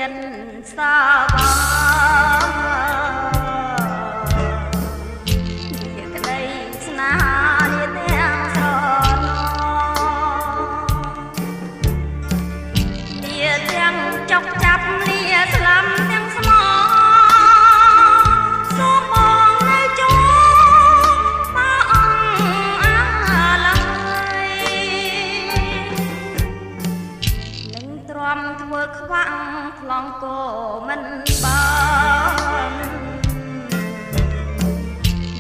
នសាវាជាក្តីស្នេហានេះទាំងស្រណលាទាំងចុកចាប់លាស្លាប់ទាំងស្មោសូមបងនៅចូលមកអង្គអាឡ័យនឹងទ្រាំធ្វើខ្វាក់ថ្លង់ក៏មិនបាន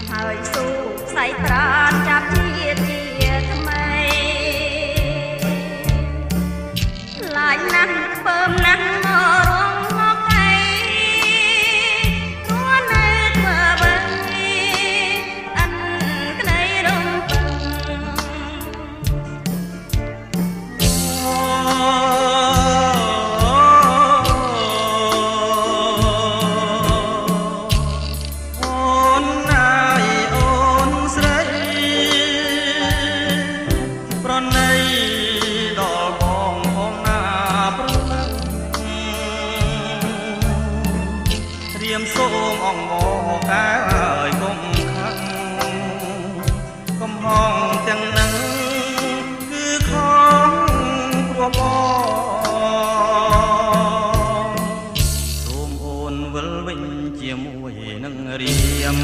ហើយស៊ូផ្សៃត្រានចាប់ជាថ្មីឡាយណាស់ខ្ពើមណាស់មករងមកឯខ្លួននៅធ្វើបើអិនក្តីរំពឹងសូមអងមកកែកុំខាំងកុំហងទាំងនឹងគឺខំព្រោះបងសូមអូនវិលវិញជាមួយនឹងរៀម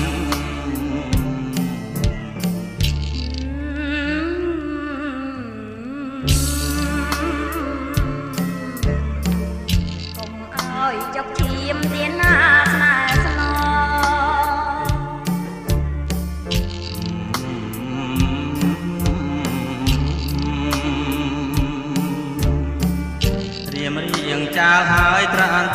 កុំឲ្យចុកឈាមទៀនណារៀងចាលហើយត្រាន